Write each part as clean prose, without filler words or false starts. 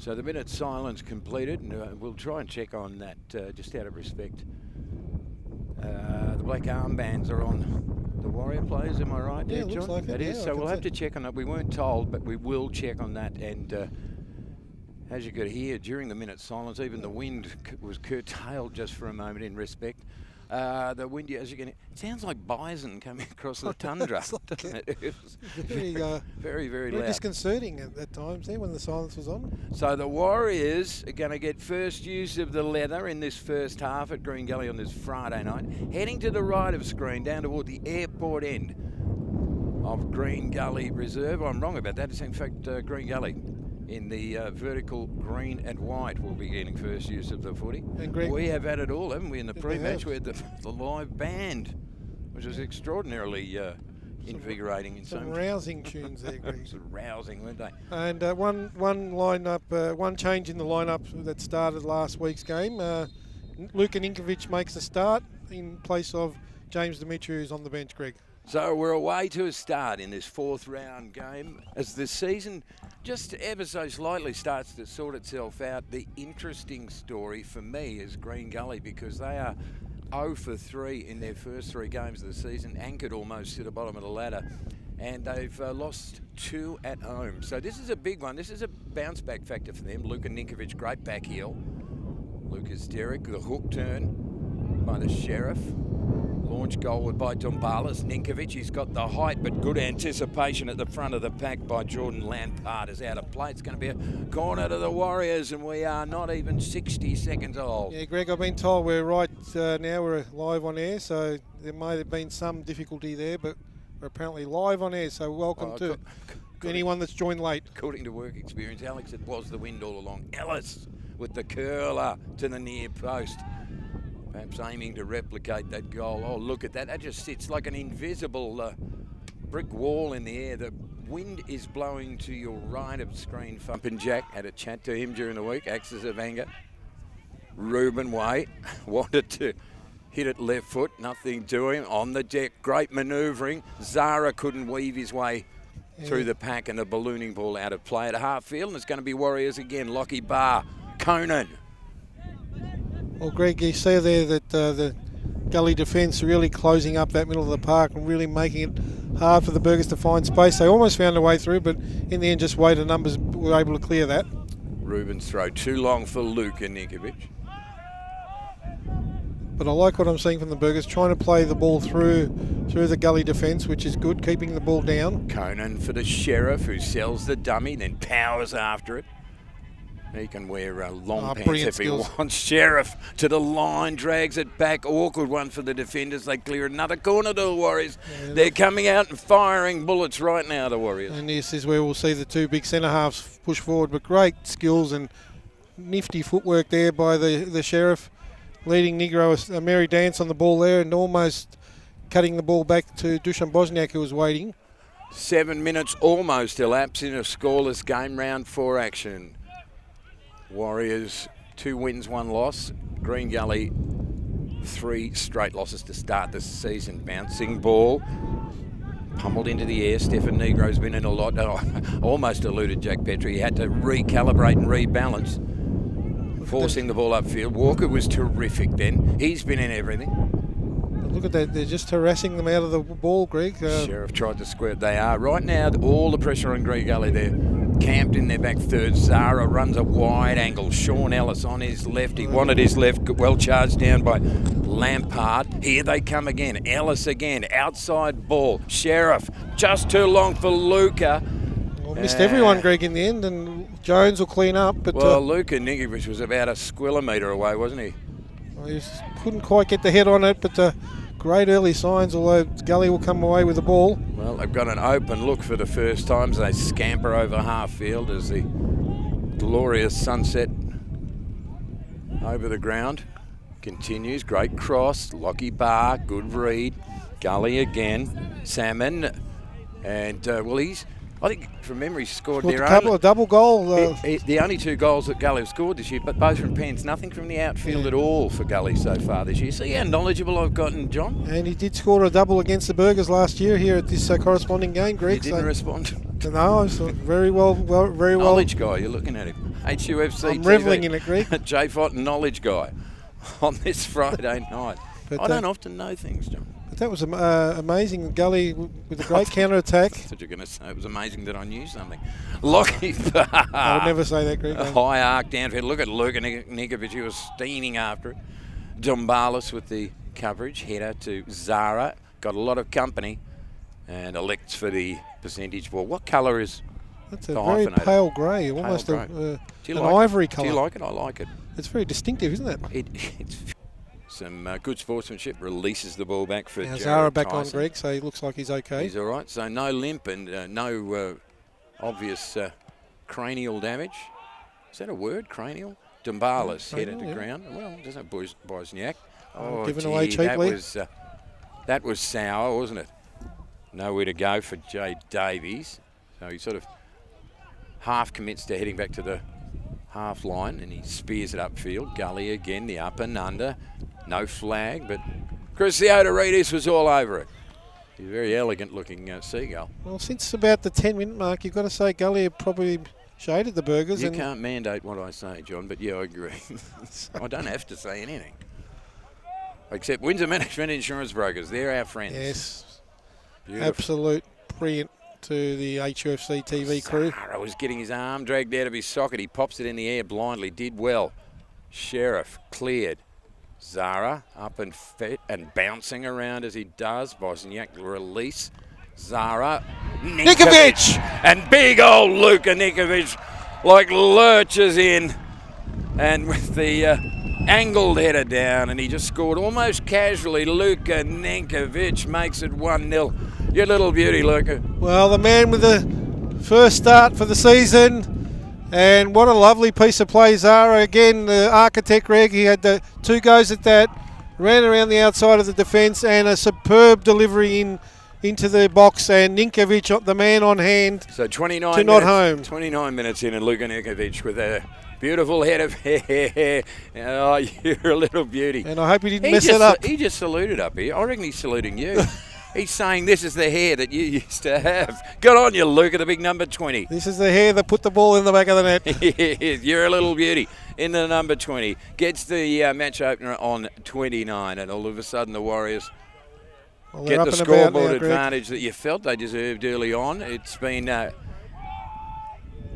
So the minute silence completed, and we'll try and check on that just out of respect. The black armbands are on the Warrior players, am I right? Yeah, there, it looks John? like That it. is. Yeah, So we'll have to check on that. We weren't told, but we will check on that. And as you could hear during the minute silence, even the wind was curtailed just for a moment in respect. The wind, as you can, it sounds like bison coming across the tundra, doesn't it? It was very, very loud. Disconcerting at times there when the silence was on. So the Warriors are going to get first use of the leather in this first half at Green Gully on this Friday night. Heading to the right of screen, down toward the airport end of Green Gully Reserve. I'm wrong about that. It's in fact Green Gully. In the vertical green and white will be getting first use of the footy. And Greg, we have had it all, haven't we, in the pre-match? We had the live band, which was extraordinarily invigorating. In some rousing tunes there, Greg. Rousing, weren't they? And one lineup, one change in the lineup that started last week's game. Luka Ninkovic makes a start in place of James Dimitri, who's on the bench, Greg. So we're away to a start in this fourth round game as the season just ever so slightly starts to sort itself out. The interesting story for me is Green Gully, because they are 0 for 3 in their first 3 games of the season, anchored almost to the bottom of the ladder, and they've lost 2 at home. So this is a big one. This is a bounce back factor for them. Luka Ninkovic, great back heel. Lucas Derrick, the hook turn by the Sheriff. Launch goal by Dombalis. Ninkovic, he's got the height, but good anticipation at the front of the pack by Jordan Lampard is out of play. It's going to be a corner to the Warriors, and we are not even 60 seconds old. Yeah, Greg, I've been told we're right now. We're live on air, so there may have been some difficulty there, but we're apparently live on air, so welcome to anyone that's joined late. According to work experience, Alex, it was the wind all along. Ellis with the curler to the near post. Perhaps aiming to replicate that goal. Oh, look at that. That just sits like an invisible brick wall in the air. The wind is blowing to your right of screen. Thumpin' Jack had a chat to him during the week. Axis of anger. Ruben Way wanted to hit it left foot. Nothing doing. On the deck. Great manoeuvring. Zara couldn't weave his way through the pack, and a ballooning ball out of play at half field. And it's going to be Warriors again. Lockie Barr. Conan. Well, Greg, you see there that the Gully defence really closing up that middle of the park and really making it hard for the Burgers to find space. They almost found a way through, but in the end, just weighted numbers were able to clear that. Ruben's throw too long for Luka Ninkovic. But I like what I'm seeing from the Burgers, trying to play the ball through the Gully defence, which is good, keeping the ball down. Conan for the Sheriff, who sells the dummy, then powers after it. He can wear long pants if he wants. Sheriff to the line, drags it back. Awkward one for the defenders. They clear another corner to the Warriors. Yeah, they're coming out and firing bullets right now, the Warriors. And this is where we'll see the 2 big centre halves push forward. But great skills and nifty footwork there by the Sheriff. Leading Negro a merry dance on the ball there and almost cutting the ball back to Dusan Bosniak, who was waiting. 7 minutes almost elapsed in a scoreless game, round 4 action. Warriors 2 wins, 1 loss. Green Gully 3 straight losses to start the season. Bouncing ball, pummeled into the air. Stefan Negro's been in a lot. Almost eluded Jack Petrie. He had to recalibrate and rebalance, forcing the ball upfield. Walker was terrific then. He's been in everything. But look at that, they're just harassing them out of the ball, Greg. Sheriff tried to square it. They are. Right now, all the pressure on Green Gully there. Camped in their back third. Zara runs a wide angle. Sean Ellis on his left. He wanted his left. Well charged down by Lampard. Here they come again. Ellis again. Outside ball. Sheriff just too long for Luka. Well, missed everyone, Greg, in the end, and Jones will clean up. But Luka Ninkovic was about a squillimetre away, wasn't he? Well, he couldn't quite get the head on it, but great early signs, although Gully will come away with the ball. Well, they've got an open look for the first time as they scamper over half field as the glorious sunset over the ground continues. Great cross, Lockie Barr, good read. Gully again, Salmon, and I think from memory scored their own. A double goal. The only 2 goals that Gully have scored this year, but both from pens. Nothing from the outfield at all for Gully so far this year. See how knowledgegeable I've gotten, John? And he did score a double against the Burgers last year here at this corresponding game, Greg. He didn't respond. No, so very well. Knowledge guy, you're looking at him. HUFC I'm TV. revelling in it, Greg. Jay Fotten knowledge guy on this Friday night. But, I don't often know things, John. But that was amazing. Gully with a great counter-attack. I thought you were going to say it was amazing that I knew something. Lockie. I would never say that, Greg. A high arc downfield. Look at Luka Nikovic. He was steaming after it. Dumbalis with the coverage. Header to Zara. Got a lot of company. And elects for the percentage ball. What colour is That's a the very hyphenated? pale grey, almost grey. an like ivory it? colour. Do you like it? I like it. It's very distinctive, isn't it? It's some good sportsmanship. Releases the ball back for Now Jared Zara back on, Tyson. Greg, so he looks like he's okay. He's all right. So no limp and no obvious cranial damage. Is that a word, cranial? Dumbalis headed to ground. Well, doesn't it, Bosniak? Oh, given away cheaply. That was sour, wasn't it? Nowhere to go for Jay Davies. So he sort of half commits to heading back to the half line and he spears it upfield. Gully again, the up and under. No flag, but Cruciota was all over it. He's a very elegant looking seagull. Well, since about the 10-minute mark, you've got to say Gully probably shaded the burgers. You can't mandate what I say, John, but yeah, I agree. I don't have to say anything. Except Windsor Management Insurance Brokers, they're our friends. Yes. Beautiful. Absolute brilliant to the HUFC TV crew. Zara was getting his arm dragged out of his socket. He pops it in the air blindly. Did well. Sheriff cleared. Zara up and fit and bouncing around as he does. Bosniak release. Zara. Nikovic! And big old Luka Nikovic like lurches in. And with the angled header down, and he just scored almost casually. Luka Nikovic makes it 1-0. Your little beauty, Luka. Well, the man with the first start for the season, and what a lovely piece of play. Zara again, the architect, Greg. He had the 2 goes at that, ran around the outside of the defence, and a superb delivery into the box, and Ninkovic, the man on hand, so 29 to minutes, not home. 29 minutes in, and Luka Nikovic with a beautiful head of hair. Oh, you're a little beauty. And I hope he didn't mess it up. He just saluted up here. I reckon he's saluting you. He's saying this is the hair that you used to have. Good on you, Luka, the big number 20. This is the hair that put the ball in the back of the net. You're a little beauty. In the number 20. Gets the match opener on 29, and all of a sudden the Warriors get the scoreboard advantage that you felt they deserved early on. It's been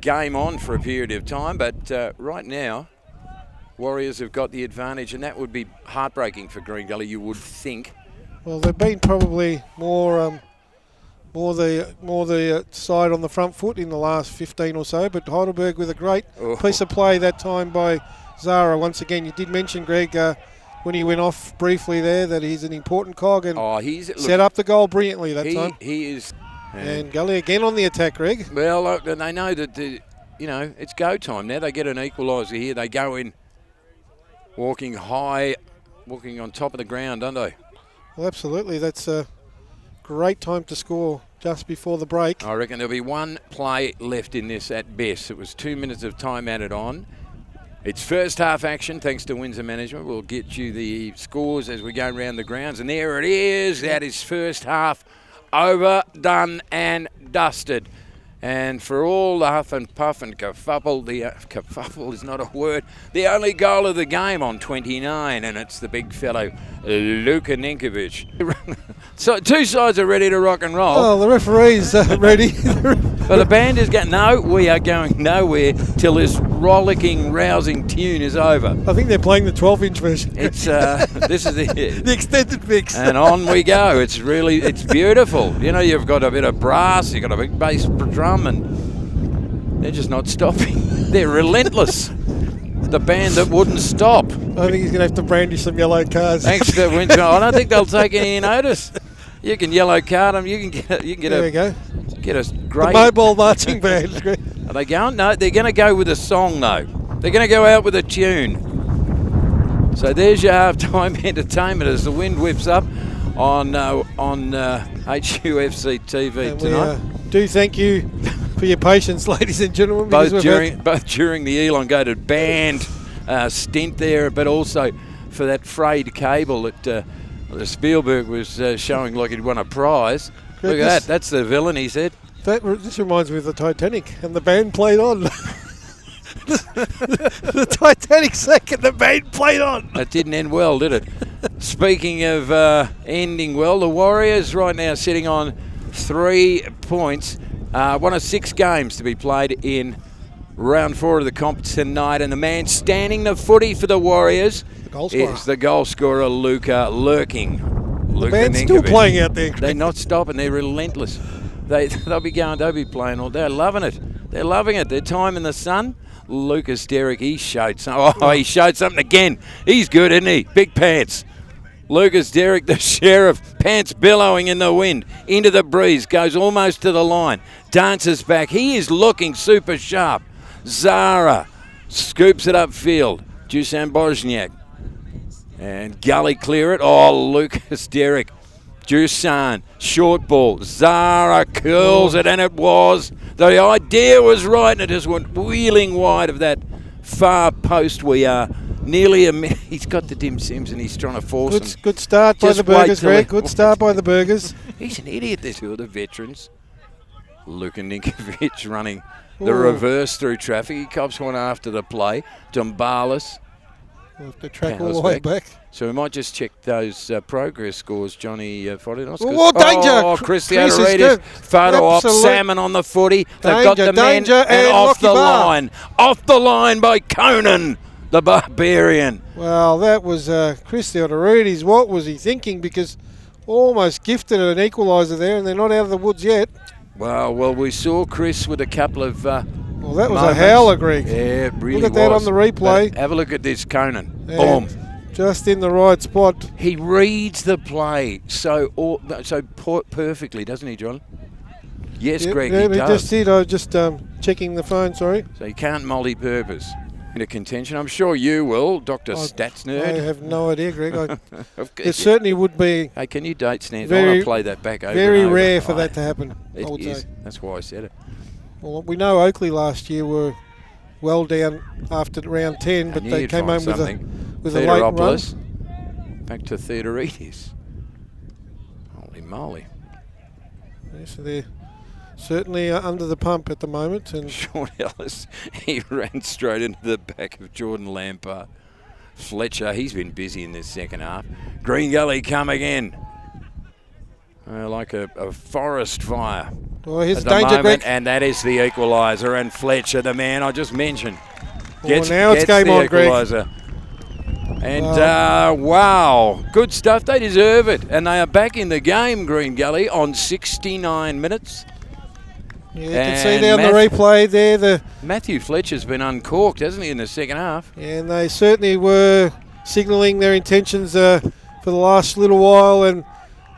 game on for a period of time, but right now Warriors have got the advantage, and that would be heartbreaking for Green Gully, you would think. Well, they've been probably more the side on the front foot in the last 15 or so, but Heidelberg with a great piece of play that time by Zara. Once again, you did mention, Greg, when he went off briefly there, that he's an important cog and set up the goal brilliantly that time. He is. And Gully again on the attack, Greg. Well, they know that it's go time now. They get an equaliser here. They go in walking high, walking on top of the ground, don't they? Well, absolutely. That's a great time to score just before the break. I reckon there'll be one play left in this at best. It was 2 minutes of time added on. It's first half action, thanks to Windsor Management. We'll get you the scores as we go around the grounds. And there it is. That is first half over, done and dusted. And for all the huff and puff and kerfuffle, kerfuffle is not a word, the only goal of the game on 29, and it's the big fellow, Luka Ninkovic. So 2 sides are ready to rock and roll. Oh, the referee's ready. But the band is going, no, we are going nowhere till this rollicking, rousing tune is over. I think they're playing the 12-inch version. It's this is the extended mix. And on we go. It's beautiful. You know, you've got a bit of brass, you've got a big bass drum, and they're just not stopping. They're relentless. The band that wouldn't stop. I think he's going to have to brandish some yellow cards. Thanks to Windsor. I don't think they'll take any notice. You can yellow card them. You can get there we go. Get a great. The mobile marching band. Are they going? No, they're going to go with a song though. They're going to go out with a tune. So there's your halftime entertainment as the wind whips up on HUFC TV and tonight. We do thank you for your patience, ladies and gentlemen. Both during the elongated band stint there, but also for that frayed cable that Spielberg was showing like he'd won a prize. Look at that. That's the villain, he said. This reminds me of the Titanic, and the band played on. the Titanic second the main played on. That didn't end well, did it? Speaking of ending well, the Warriors right now sitting on 3 points. One of 6 games to be played in round 4 of the comp tonight, and the man standing the footy for the Warriors is the goal scorer, Luka Lurking. The man's still playing out there. They're not stopping. They're relentless. They'll be playing all. They're loving it. They're loving it. Their time in the sun. Lucas Derrick, he showed something again. He's good, isn't he? Big pants. Lucas Derrick, the sheriff, pants billowing in the wind, into the breeze, goes almost to the line, dances back. He is looking super sharp. Zara scoops it upfield. Dusan Bosniak. And Gully clear it. Oh, Lucas Derrick. Dusan, short ball. Zara curls it, and it was. The idea was right, and it just went wheeling wide of that far post. We are nearly a minute. He's got the Dim Sims, and he's trying to force him. Good start by the Burgers, Greg. Good start by the Burgers. He's an idiot, these two are the veterans. Luka Ninkovic running the reverse through traffic. He cops one after the play. Dumbalis. We'll have to track all the way back. So we might just check those progress scores, Johnny Fodinos. Oh, danger! Oh, Chris Theodoridis. Photo op, salmon on the footy. They've got the men and off the line. Off the line by Conan, the barbarian. Well, that was Chris Theodoridis. What was he thinking? Because almost gifted an equaliser there, and they're not out of the woods yet. Well, we saw Chris with a couple of well, that was a howler, Greg. Yeah, it really Look at that on the replay. But have a look at this, Conan. And boom. Just in the right spot. He reads the play so perfectly, doesn't he, John? Yes, Greg, he does. Just did. I was just checking the phone, sorry. So he can't multi-purpose. Into contention. I'm sure you will, Dr. Stats Nerd. I have no idea, Greg. It certainly would be. Hey, can you date Stan? I want to play that back over. Very rare for that to happen. It I would is. say. That's why I said it. Well, we know Oakley last year were well down after round 10, but they came home with a late run. Back to Theodoridis. Holy moly! Yeah, so they're certainly under the pump at the moment. And Sean Ellis, he ran straight into the back of Jordan Lampard. Fletcher, he's been busy in this second half. Green Gully come again. Like a forest fire. Well, here's danger, Greg. And that is the equaliser. And Fletcher, the man I just mentioned, gets game on, equaliser. And wow, good stuff. They deserve it. And they are back in the game, Green Gully, on 69 minutes. Yeah, you can see there on the replay there. Matthew Fletcher's been uncorked, hasn't he, in the second half? And they certainly were signalling their intentions for the last little while. And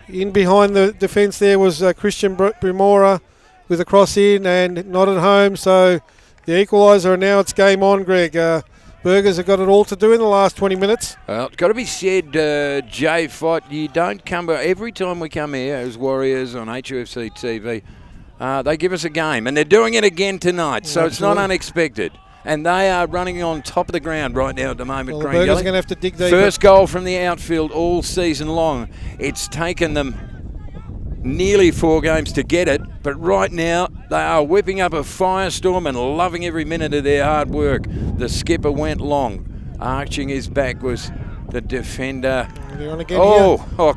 in behind the defence there was Christian Brimora with a cross in and not at home. So the equaliser, and now it's game on, Greg. Burgers have got it all to do in the last 20 minutes. Well, it's got to be said, Jay Fott, you don't come... Every time we come here as Warriors on HUFC TV, they give us a game, and they're doing it again tonight, so it's not unexpected. And they are running on top of the ground right now at the moment. Well, the Burgers are going to have to dig deep. First goal from the outfield all season long. It's taken them nearly 4 games to get it, but right now they are whipping up a firestorm and loving every minute of their hard work. The skipper went long. Arching his back was the defender.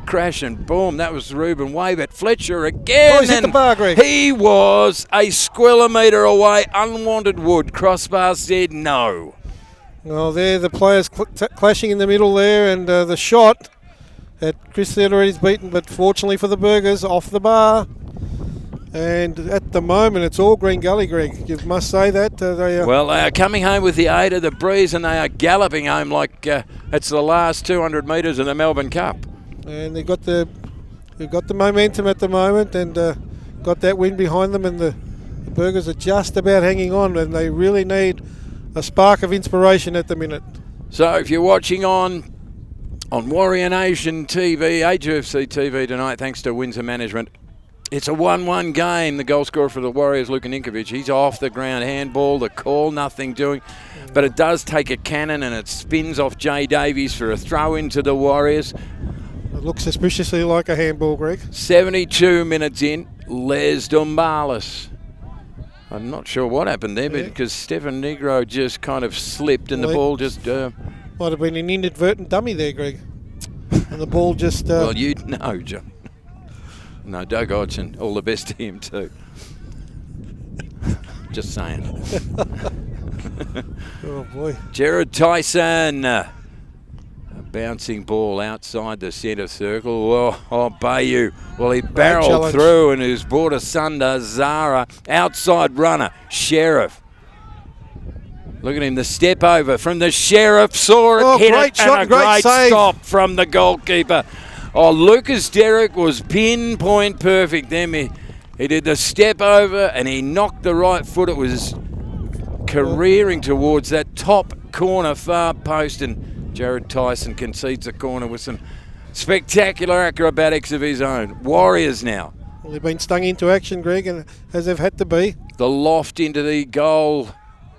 Crash and boom. That was Ruben Way, but Fletcher again. He's hit the bar, Greg. He was a squillimetre away. Unwanted wood. Crossbar said no. Well, there the players clashing in the middle there, and the shot at Chris Theodoridis beaten, but fortunately for the Burgers, off the bar. And at the moment, it's all Green Gully, Greg. You must say that. They are coming home with the aid of the breeze, and they are galloping home like it's the last 200 metres of the Melbourne Cup. And they've got the momentum at the moment, and got that win behind them, and the Burgers are just about hanging on, and they really need a spark of inspiration at the minute. So if you're watching on Warrior Nation TV, HUFC TV tonight, thanks to Windsor Management, it's a 1-1 game. The goal scorer for the Warriors, Luka Ninkovic, he's off the ground. Handball, the call, nothing doing. But it does take a cannon, and it spins off Jay Davies for a throw into the Warriors. It looks suspiciously like a handball, Greg. 72 minutes in, Les Dumbalis. I'm not sure what happened there, but because Stefan Negro just kind of slipped and the ball just... might have been an inadvertent dummy there, Greg. And the ball just... Well, you'd know, John. No, Doug Hodgson, all the best to him too. Just saying. Oh, boy. Jared Tyson. A bouncing ball outside the centre circle. Oh, Bayou. Well, he barreled through and he's brought asunder. Zara, outside runner. Sheriff. Look at him, the step over from the Sheriff. Saw it, hit great it, shot, and a great save. stop from the goalkeeper. Oh, Lucas Derrick was pinpoint perfect. Then he did the step over and he knocked the right foot. It was careering towards that top corner far post, and Jared Tyson concedes the corner with some spectacular acrobatics of his own. Warriors now. Well, they've been stung into action, Greg, and as they've had to be. The loft into the goal,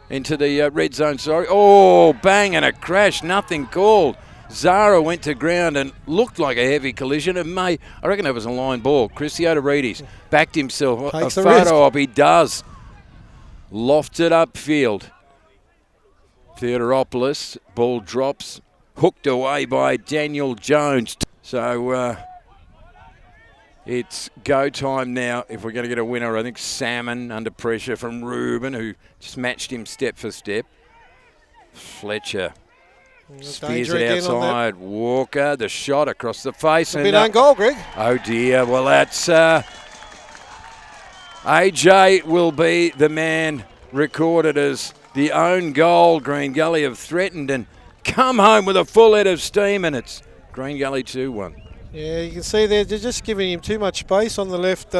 into the red zone, sorry. Oh, bang, and a crash, nothing called. Zara went to ground and looked like a heavy collision. I reckon it was a line ball. Chris Theodoridis backed himself. Takes a the risk. photo op, he does. Lofted upfield. Theodoropoulos, ball drops, hooked away by Daniel Jones. So it's go time now if we're going to get a winner. I think Salmon under pressure from Ruben, who just matched him step for step. Fletcher spears it outside. Walker, the shot across the face. A bit own goal, Greg. Oh dear, well that's... AJ will be the man recorded as the own goal. Green Gully have threatened and come home with a full head of steam, and it's Green Gully 2-1. Yeah, you can see they're just giving him too much space on the left.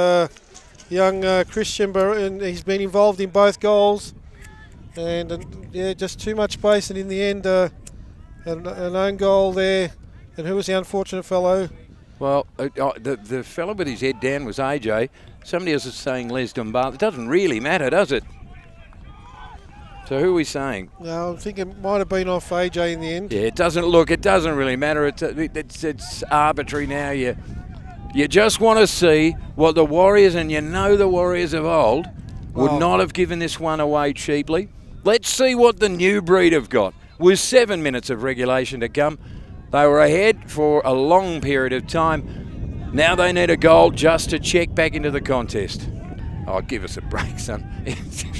Young Christian, and he's been involved in both goals. And yeah, just too much space, and in the end, an own goal there. And who was the unfortunate fellow? Well, the fellow with his head down was AJ. Somebody else is saying Les Dumbarton. It doesn't really matter, does it? So who are we saying? No, I think it might have been off AJ in the end. Yeah, it doesn't really matter. It's arbitrary now. You just want to see what the Warriors, and you know the Warriors of old, would not have given this one away cheaply. Let's see what the new breed have got. With 7 minutes of regulation to come, they were ahead for a long period of time. Now they need a goal just to check back into the contest. Oh, give us a break, son.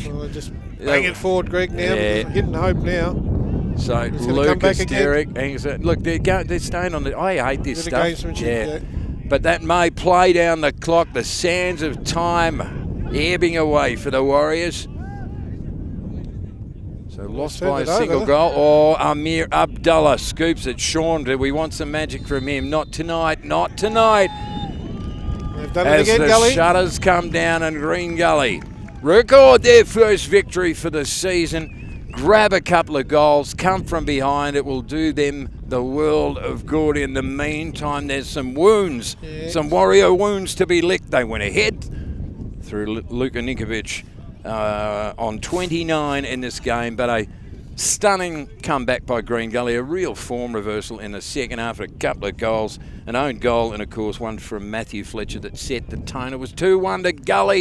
Well, just bang it forward, Greg, now. Yeah. Hitting hope now. So Lucas Derrick, look, they're staying on the... I hate this stuff. Yeah. But that may play down the clock. The sands of time ebbing away for the Warriors. So lost by a single goal. Oh, Amir Abdullah scoops it. Sean, do we want some magic from him? Not tonight, not tonight. They've done As it again, the Gully. shutters come down and Green Gully record their first victory for the season. Grab a couple of goals, come from behind. It will do them the world of good. In the meantime, there's some wounds, some Warrior wounds to be licked. They went ahead through Luka Ninkovic on 29 in this game, but a stunning comeback by Green Gully, a real form reversal in the second half, a couple of goals, an own goal, and of course one from Matthew Fletcher that set the tone. It was 2-1 to Gully.